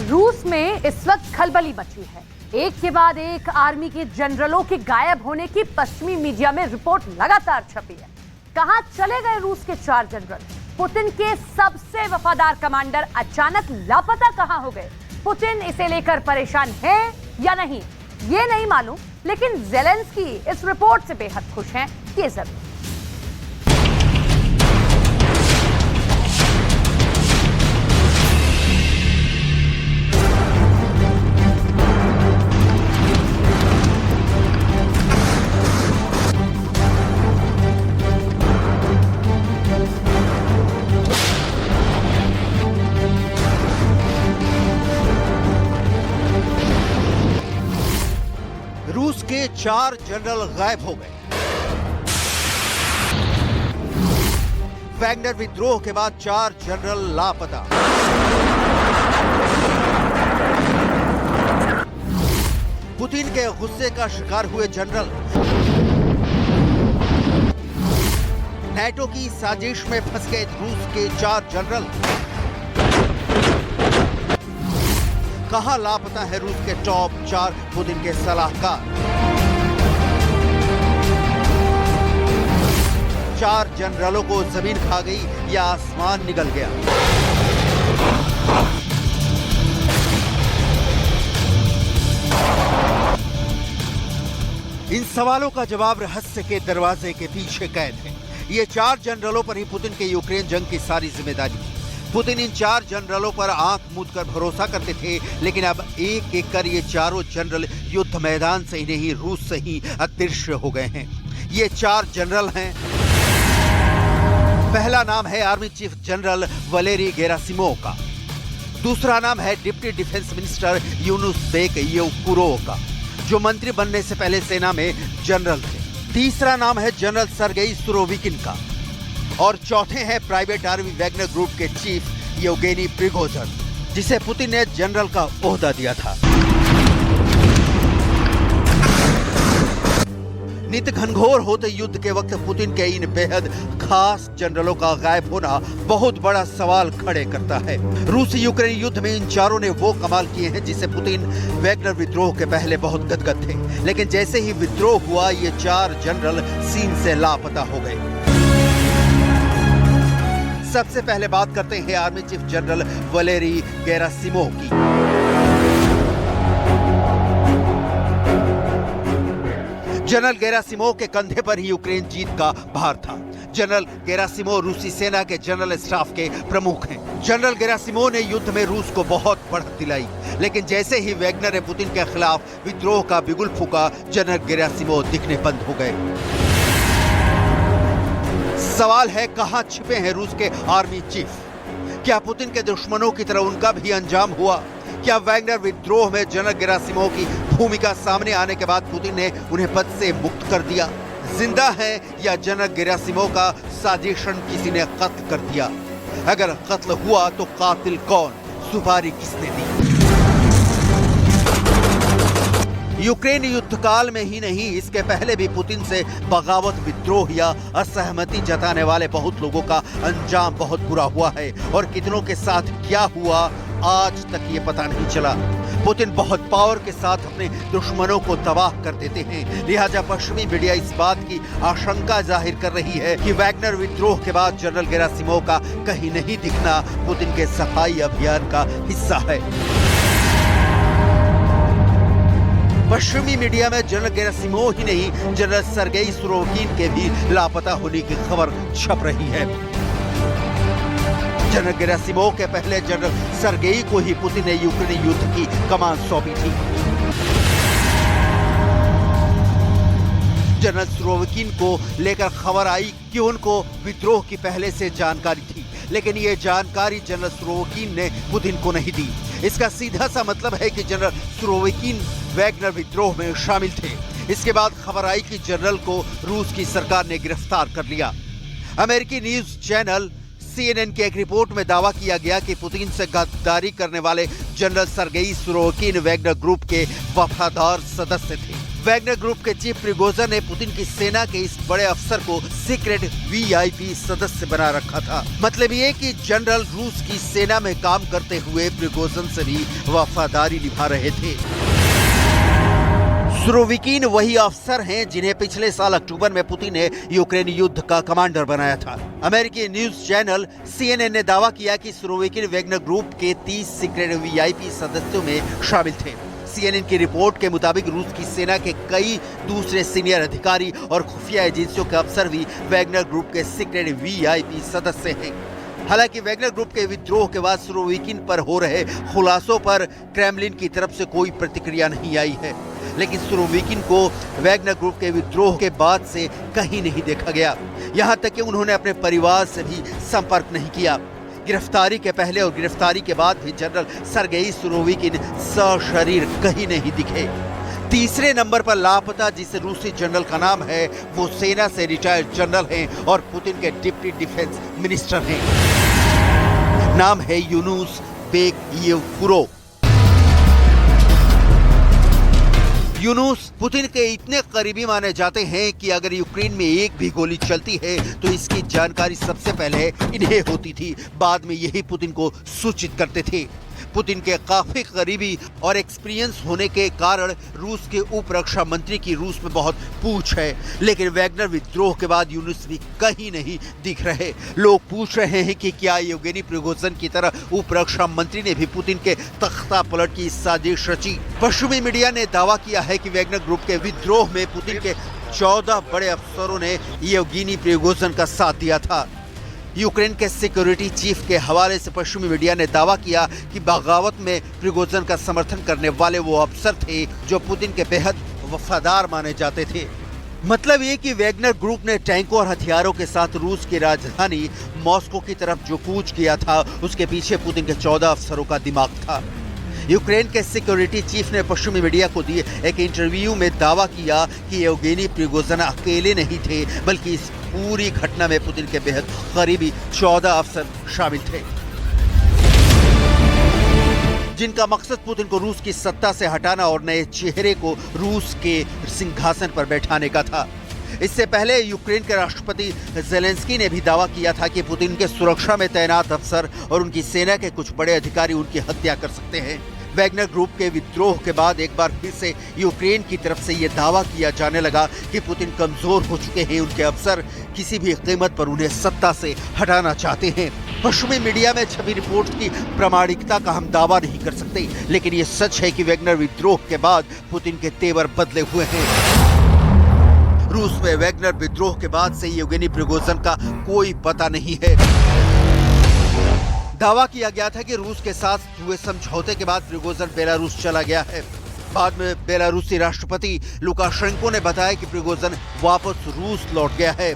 रूस में इस वक्त खलबली मची है। एक के बाद एक आर्मी के जनरलों के गायब होने की पश्चिमी मीडिया में रिपोर्ट लगातार छपी है। कहां चले गए रूस के 4 जनरल? पुतिन के सबसे वफादार कमांडर अचानक लापता कहां हो गए? पुतिन इसे लेकर परेशान है या नहीं, ये नहीं मालूम, लेकिन ज़ेलेंस्की इस रिपोर्ट से बेहद खुश हैं, ये जरूर। रूस के 4 जनरल गायब हो गए। वैगनर विद्रोह के बाद 4 जनरल लापता। पुतिन के गुस्से का शिकार हुए जनरल। नाटो की साजिश में फंस गए रूस के 4 जनरल। कहां लापता है रूस के टॉप 4 पुतिन के सलाहकार? 4 जनरलों को जमीन खा गई या आसमान निगल गया? इन सवालों का जवाब रहस्य के दरवाजे के पीछे कैद है। ये 4 जनरलों पर ही पुतिन के यूक्रेन जंग की सारी जिम्मेदारी। पुतिन इन 4 जनरलों पर आंख मूंद कर भरोसा करते थे, लेकिन अब एक एक कर ये चारों जनरल युद्ध मैदान से ही नहीं, रूस से ही अदृश्य हो गए हैं। ये 4 जनरल हैं। पहला नाम है army chief general Valery Gerasimov का। दूसरा नाम है deputy defence minister Yunus Bek Yevkurov का, जो मंत्री बनने से पहले सेना में जनरल थे। तीसरा नाम है जनरल सर्गेई सुरोविकिन का। और चौथे हैं प्राइवेट आर्मी वैगनर ग्रुप के चीफ येवगेनी प्रिगोजिन, जिसे पुतिन ने जनरल का ओहदा दिया था। नित घनघोर होते युद्ध के वक्त पुतिन के इन बेहद खास जनरलों का गायब होना बहुत बड़ा सवाल खड़े करता है। रूस यूक्रेन युद्ध में इन चारों ने वो कमाल किए हैं जिसे पुतिन वैगनर विद्रोह के पहले बहुत गदगद थे, लेकिन जैसे ही विद्रोह हुआ ये 4 जनरल सीन से लापता हो गए। सबसे पहले बात करते हैं army chief general Valery Gerasimov की। जनरल गेरासिमोव के कंधे पर ही यूक्रेन जीत का भार था। जनरल गेरासिमोव रूसी सेना के जनरल स्टाफ के प्रमुख हैं। जनरल गेरासिमोव ने युद्ध में रूस को बहुत बढ़त दिलाई, लेकिन जैसे ही वैगनर ने पुतिन के खिलाफ विद्रोह का बिगुल फूका, जनरल गेरासिमोव दिखने बंद हो गए। सवाल है, कहां छिपे हैं रूस के आर्मी चीफ? क्या पुतिन के दुश्मनों की तरह उनका भी अंजाम हुआ? क्या वैगनर विद्रोह में जनरल गेरासिमोव की भूमिका सामने आने के बाद पुतिन ने उन्हें पद से मुक्त कर दिया? जिंदा है या जनरल गेरासिमोव का साजिशन किसी ने कत्ल कर दिया? अगर कत्ल हुआ तो कातिल कौन? सुपारी किसने दी? यूक्रेन युद्ध काल में ही नहीं, इसके पहले भी पुतिन से बगावत, विद्रोह या असहमति जताने वाले बहुत लोगों का अंजाम बहुत बुरा हुआ है, और कितनों के साथ क्या हुआ आज तक ये पता नहीं चला। पुतिन बहुत पावर के साथ अपने दुश्मनों को तबाह कर देते हैं, लिहाजा पश्चिमी मीडिया इस बात की आशंका जाहिर कर रही है कि वैगनर विद्रोह के बाद जनरल गेरासिमोव का कहीं नहीं दिखना पुतिन के सफाई अभियान का हिस्सा है। पश्चिमी मीडिया में जनरल गेरासिमोव ही नहीं, जनरल सर्गेई सुरोविकिन के भी लापता होने की खबर छप रही है। जनरल गेरासिमोव के पहले जनरल सर्गेई को ही पुतिन ने यूक्रेन युद्ध की कमान सौंपी थी। जनरल सुरोविकिन को लेकर खबर आई कि उनको विद्रोह की पहले से जानकारी थी, लेकिन ये जानकारी जनरल सुरोविकिन ने पुतिन को नहीं दी। इसका सीधा सा मतलब है कि जनरल सुरोविकिन वैगनर विद्रोह में शामिल थे। इसके बाद खबर आई कि जनरल को रूस की सरकार ने गिरफ्तार कर लिया। अमेरिकी न्यूज चैनल CNN की एक रिपोर्ट में दावा किया गया कि पुतिन से गद्दारी करने वाले general Sergei Surovikin Wagner group के वफादार सदस्य थे। वैगनर ग्रुप के चीफ प्रिगोजिन ने पुतिन की सेना के इस बड़े अफसर को सीक्रेट वीआईपी सदस्य बना रखा था। मतलब ये कि जनरल रूस की सेना में काम करते हुए प्रिगोजिन से भी वफादारी निभा रहे थे। सुरोविकिन वही अफसर हैं जिन्हें पिछले साल अक्टूबर में पुतिन ने यूक्रेन युद्ध का कमांडर बनाया था। अमेरिकी न्यूज चैनल CNN ने दावा किया कि सुरोविकिन वैगनर ग्रुप के 30 सीक्रेट वीआईपी सदस्यों में शामिल थे। CNN की रिपोर्ट के मुताबिक रूस की सेना के कई दूसरे सीनियर अधिकारी और खुफिया एजेंसियों के अफसर भी वैगनर ग्रुप के सीक्रेट वीआईपी सदस्य हैं। हालांकि वैगनर ग्रुप के विद्रोह के बाद सुरोविकिन पर हो रहे खुलासों पर क्रेमलिन की तरफ से कोई प्रतिक्रिया नहीं आई है, लेकिन सुरोविकिन को वैगनर ग्रुप के विद्रोह के बाद से कहीं नहीं देखा गया। यहां तक कि उन्होंने अपने परिवार से भी संपर्क नहीं किया। गिरफ्तारी के पहले और गिरफ्तारी के बाद भी जनरल सर्गेई सुरोविकिन सशरीर कहीं नहीं दिखे। तीसरे नंबर पर लापता जिस रूसी जनरल का नाम है वो सेना से रिटायर्ड जनरल हैं और पुतिन के डिप्टी डिफेंस मिनिस्टर हैं। नाम है यूनुस बेगयेवकुरोव। यूनुस पुतिन के इतने करीबी माने जाते हैं कि अगर यूक्रेन में एक भी गोली चलती है तो इसकी जानकारी सबसे पहले इन्हें होती थी। बाद में यही पुतिन को सूचित करते थे। पुतिन के काफी करीबी और एक्सपीरियंस होने के कारण रूस के उप रक्षा मंत्री की रूस में बहुत पूछ है, लेकिन वैगनर विद्रोह के बाद यूनुस भी कहीं नहीं दिख रहे। लोग पूछ रहे हैं कि क्या येवगेनी प्रिगोजिन की तरह उप रक्षा मंत्री ने भी पुतिन के तख्ता पलट की साजिश रची। पश्चिमी मीडिया ने दावा किया है कि वैगनर ग्रुप के विद्रोह में पुतिन के 14 बड़े अफसरों ने येवगेनी प्रिगोजिन का साथ दिया था। यूक्रेन के सिक्योरिटी चीफ के हवाले से पश्चिमी मीडिया ने दावा किया कि बगावत में प्रिगोजिन का समर्थन करने वाले वो अफसर थे जो पुतिन के बेहद वफादार माने जाते थे। मतलब ये कि वैगनर ग्रुप ने टैंकों और हथियारों के साथ रूस की राजधानी मॉस्को की तरफ जो कूच किया था उसके पीछे पुतिन के 14 अफसरों का दिमाग था। यूक्रेन के सिक्योरिटी चीफ ने पश्चिमी मीडिया को दिए एक इंटरव्यू में दावा किया कि येवगेनी प्रिगोजिन अकेले नहीं थे, बल्कि इस पूरी घटना में पुतिन के बेहद करीबी 14 अफसर शामिल थे, जिनका मकसद पुतिन को रूस की सत्ता से हटाना और नए चेहरे को रूस के सिंहासन पर बैठाने का था। इससे पहले यूक्रेन के राष्ट्रपति ज़ेलेंस्की ने भी दावा किया था कि पुतिन के सुरक्षा में तैनात अफसर और उनकी सेना के कुछ बड़े अधिकारी उनकी हत्या कर सकते हैं। वैगनर ग्रुप के विद्रोह के बाद एक बार फिर से यूक्रेन की तरफ से यह दावा किया जाने लगा कि पुतिन कमजोर हो चुके हैं, उनके अफसर किसी भी कीमत पर उन्हें सत्ता से हटाना चाहते हैं। पश्चिमी मीडिया में छपी रिपोर्ट की प्रामाणिकता का हम दावा नहीं कर सकते, लेकिन ये सच है कि वैगनर विद्रोह के बाद पुतिन के तेवर बदले हुए हैं। रूस में वैगनर विद्रोह के बाद से येवगेनी प्रिगोजिन का कोई पता नहीं है। दावा किया गया था कि रूस के साथ हुए समझौते के बाद प्रिगोजिन बेलारूस चला गया है। बाद में बेलारूसी राष्ट्रपति लुकाशेंको ने बताया कि प्रिगोजिन वापस रूस लौट गया है।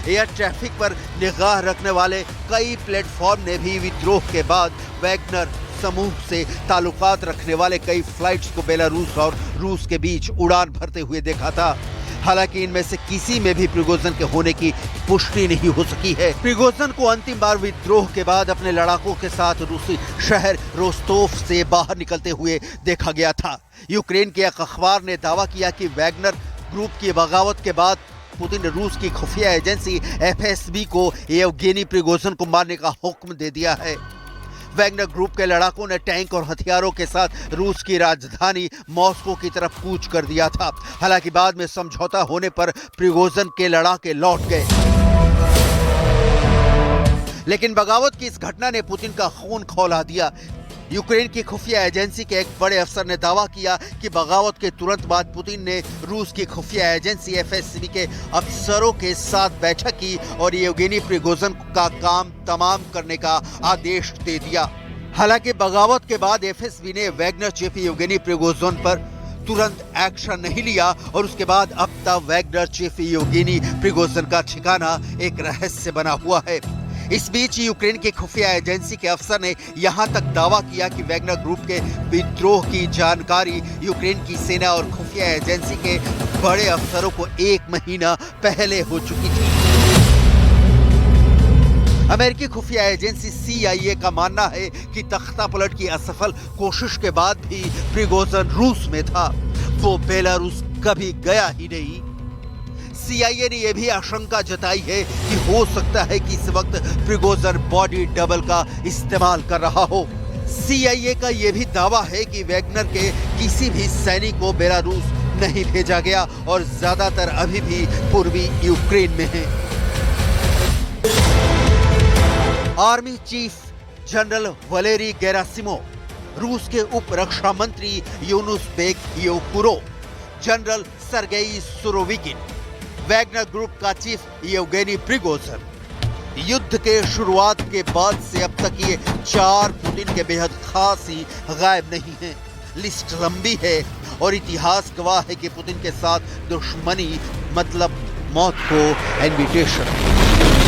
एयर ट्रैफिक पर निगाह रखने वाले कई प्लेटफॉर्म ने भी विद्रोह के बाद वैगनर समूह से ताल्लुकात रखने वाले कई फ्लाइट्स को बेलारूस और रूस के बीच उड़ान भरते हुए देखा था। हालांकि इनमें से किसी में भी प्रिगोजिन के होने की पुष्टि नहीं हो सकी है। प्रिगोजिन को अंतिम बार विद्रोह के बाद अपने लड़ाकों के साथ रूसी शहर रोस्तोव से बाहर निकलते हुए देखा गया था। यूक्रेन के एक अखबार ने दावा किया कि वैगनर ग्रुप की बगावत के बाद पुतिन ने रूस की खुफिया एजेंसी FSB को येवगेनी प्रिगोजिन को मारने का हुक्म दे दिया है। वैगनर ग्रुप के लड़ाकों ने टैंक और हथियारों के साथ रूस की राजधानी मॉस्को की तरफ कूच कर दिया था। हालांकि बाद में समझौता होने पर प्रिगोजिन के लड़ाके लौट गए, लेकिन बगावत की इस घटना ने पुतिन का खून खौला दिया। यूक्रेन की खुफिया एजेंसी के एक बड़े अफसर ने दावा किया कि बगावत के तुरंत बाद पुतिन ने रूस की खुफिया एजेंसी FSB के अफसरों के साथ बैठक की और येवगेनी प्रिगोजिन का काम तमाम करने का आदेश दे दिया। हालांकि बगावत के बाद FSB ने वैगनर चीफ येवगेनी प्रिगोजिन पर तुरंत एक्शन नहीं लिया और उसके बाद अब तक वैगनर चीफ येवगेनी प्रिगोजिन का ठिकाना एक रहस्य बना हुआ है। इस बीच यूक्रेन की खुफिया एजेंसी के अफसर ने यहां तक दावा किया कि वैगनर ग्रुप के विद्रोह की जानकारी यूक्रेन की सेना और खुफिया एजेंसी के बड़े अफसरों को 1 महीना पहले हो चुकी थी। अमेरिकी खुफिया एजेंसी CIA का मानना है कि तख्ता पलट की असफल कोशिश के बाद भी प्रिगोजिन रूस में था। वो बेलारूस कभी गया ही नहीं। सीआईए ने यह भी आशंका जताई है कि हो सकता है कि इस वक्त प्रिगोजिन बॉडी डबल का इस्तेमाल कर रहा हो। सीआईए का यह भी दावा है कि वैगनर के किसी भी सैनिक को बेलारूस नहीं भेजा गया और ज्यादातर अभी भी पूर्वी यूक्रेन में हैं। Army chief general Valery Gerasimov, रूस के उप रक्षा मंत्री Yunus Bek Yevkurov, general Sergei Surovikin, Wagner group का चीफ येवगेनी प्रिगोजिन, युद्ध के शुरुआत के बाद से अब तक ये 4 पुतिन के बेहद खास ही गायब नहीं हैं। लिस्ट लंबी है और इतिहास गवाह है कि पुतिन के साथ दुश्मनी मतलब मौत को इनविटेशन।